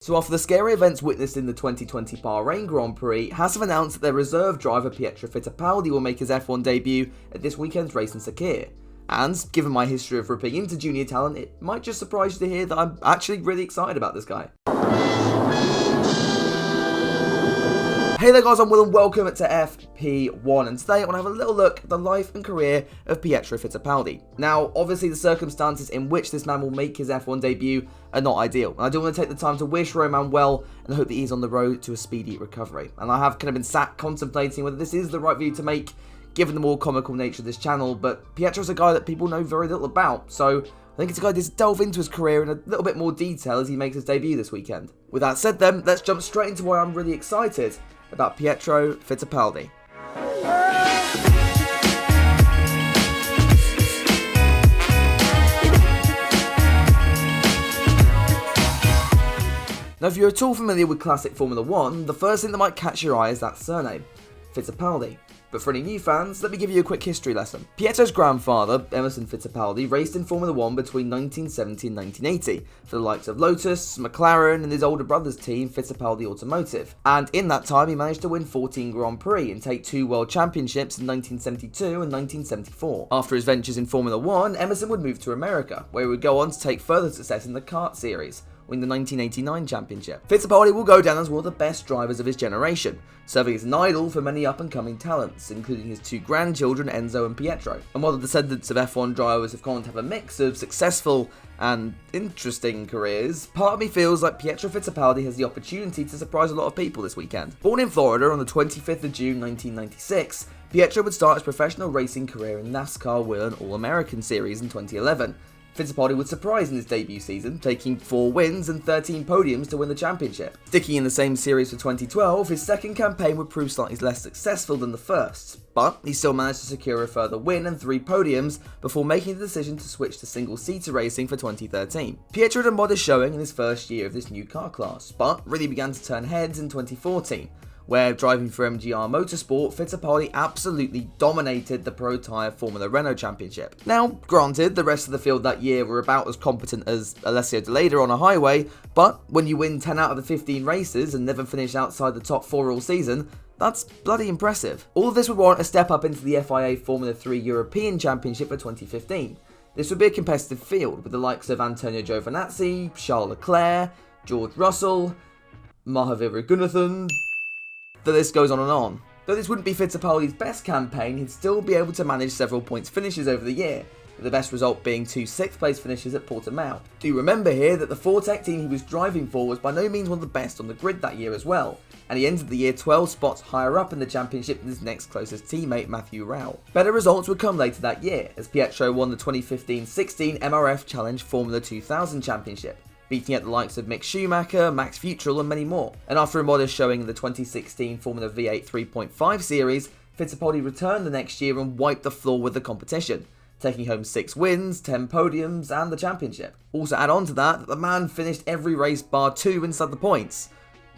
So after the scary events witnessed in the 2020 Bahrain Grand Prix, Haas have announced that their reserve driver Pietro Fittipaldi will make his F1 debut at this weekend's race in Sakir. And given my history of ripping into junior talent, it might just surprise you to hear that I'm actually really excited about this guy. Hey there guys, I'm Will and welcome to FP1, and today I want to have a little look at the life and career of Pietro Fittipaldi. Now, obviously the circumstances in which this man will make his F1 debut are not ideal, and I do want to take the time to wish Romain well and hope that he's on the road to a speedy recovery. And I have kind of been sat contemplating whether this is the right view to make, given the more comical nature of this channel, but Pietro's a guy that people know very little about, so I think it's a guy to delve into his career in a little bit more detail as he makes his debut this weekend. With that said then, let's jump straight into why I'm really excited about Pietro Fittipaldi. Now, if you're at all familiar with classic Formula 1, the first thing that might catch your eye is that surname, Fittipaldi. But for any new fans, let me give you a quick history lesson. Pietro's grandfather, Emerson Fittipaldi, raced in Formula 1 between 1970 and 1980 for the likes of Lotus, McLaren, and his older brother's team, Fittipaldi Automotive. And in that time, he managed to win 14 Grand Prix and take 2 World Championships in 1972 and 1974. After his ventures in Formula 1, Emerson would move to America, where he would go on to take further success in the kart series, winning the 1989 championship. Fittipaldi will go down as one of the best drivers of his generation, serving as an idol for many up-and-coming talents, including his 2 grandchildren, Enzo and Pietro. And while the descendants of F1 drivers have gone on to have a mix of successful and interesting careers, part of me feels like Pietro Fittipaldi has the opportunity to surprise a lot of people this weekend. Born in Florida on the 25th of June 1996, Pietro would start his professional racing career in NASCAR winning All-American Series in 2011. Fittipaldi would surprise in his debut season, taking 4 wins and 13 podiums to win the championship. Sticking in the same series for 2012, his second campaign would prove slightly less successful than the first, but he still managed to secure a further win and 3 podiums before making the decision to switch to single-seater racing for 2013. Pietro had a modest showing in his first year of this new car class, but really began to turn heads in 2014. Where, driving for MGR Motorsport, Fittipaldi absolutely dominated the Pro Tyre Formula Renault Championship. Now, granted, the rest of the field that year were about as competent as Alessio De Leda on a highway, but when you win 10 out of the 15 races and never finish outside the top 4 all season, that's bloody impressive. All of this would warrant a step up into the FIA Formula 3 European Championship for 2015. This would be a competitive field, with the likes of Antonio Giovinazzi, Charles Leclerc, George Russell, Mahavir Raghunathan. The list goes on and on. Though this wouldn't be Fittipaldi's best campaign, he'd still be able to manage several points finishes over the year, with the best result being 2 6th place finishes at Portimao. Do remember here that the Fortec team he was driving for was by no means one of the best on the grid that year as well, and he ended the year 12 spots higher up in the championship than his next closest teammate Matthew Rowell. Better results would come later that year, as Pietro won the 2015-16 MRF Challenge Formula 2000 Championship, beating out the likes of Mick Schumacher, Max Futrell and many more. And after a modest showing in the 2016 Formula V8 3.5 series, Fittipaldi returned the next year and wiped the floor with the competition, taking home 6 wins, 10 podiums and the championship. Also add on to that the man finished every race bar 2 inside the points.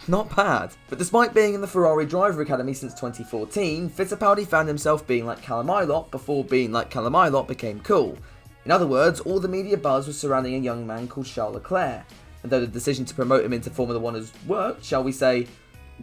Not bad. But despite being in the Ferrari Driver Academy since 2014, Fittipaldi found himself being like Callum Ilott before being like Callum Ilott became cool. In other words, all the media buzz was surrounding a young man called Charles Leclerc, and though the decision to promote him into Formula 1 has worked, shall we say,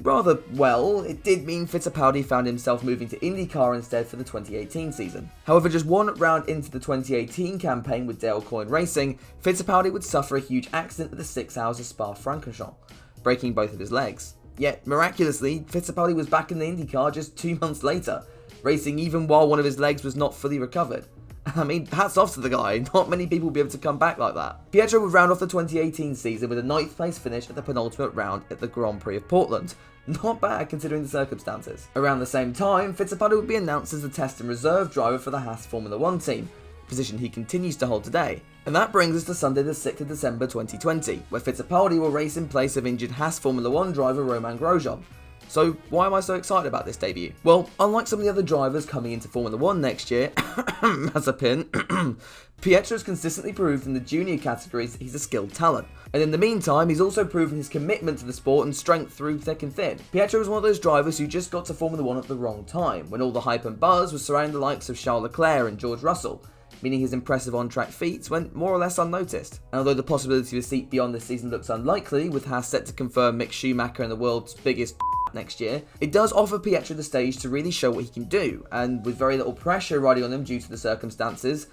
rather well, it did mean Fittipaldi found himself moving to IndyCar instead for the 2018 season. However, just 1 round into the 2018 campaign with Dale Coyne Racing, Fittipaldi would suffer a huge accident at the 6 Hours of Spa-Francorchamps, breaking both of his legs. Yet, miraculously, Fittipaldi was back in the IndyCar just 2 months later, racing even while one of his legs was not fully recovered. I mean, hats off to the guy, not many people will be able to come back like that. Pietro would round off the 2018 season with a 9th place finish at the penultimate round at the Grand Prix of Portland. Not bad considering the circumstances. Around the same time, Fittipaldi would be announced as the test and reserve driver for the Haas Formula 1 team, a position he continues to hold today. And that brings us to Sunday the 6th of December 2020, where Fittipaldi will race in place of injured Haas Formula 1 driver Romain Grosjean. So why am I so excited about this debut? Well, unlike some of the other drivers coming into Formula 1 next year, Mazepin, Pietro's consistently proved in the junior categories that he's a skilled talent. And in the meantime, he's also proven his commitment to the sport and strength through thick and thin. Pietro was one of those drivers who just got to Formula 1 at the wrong time, when all the hype and buzz was surrounding the likes of Charles Leclerc and George Russell. meaning his impressive on-track feats went more or less unnoticed. And although the possibility of a seat beyond this season looks unlikely, with Haas set to confirm Mick Schumacher in the world's biggest next year, it does offer Pietro the stage to really show what he can do, and with very little pressure riding on him due to the circumstances,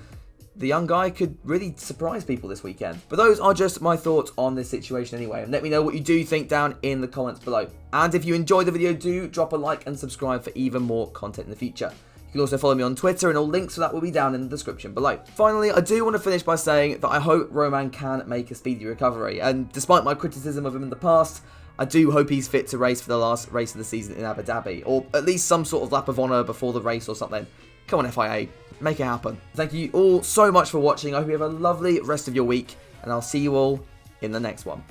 the young guy could really surprise people this weekend. But those are just my thoughts on this situation anyway, and let me know what you do think down in the comments below. And if you enjoyed the video, do drop a like and subscribe for even more content in the future. You can also follow me on Twitter, and all links for that will be down in the description below. Finally, I do want to finish by saying that I hope Romain can make a speedy recovery, and despite my criticism of him in the past, I do hope he's fit to race for the last race of the season in Abu Dhabi, or at least some sort of lap of honour before the race or something. Come on FIA, make it happen. Thank you all so much for watching. I hope you have a lovely rest of your week, and I'll see you all in the next one.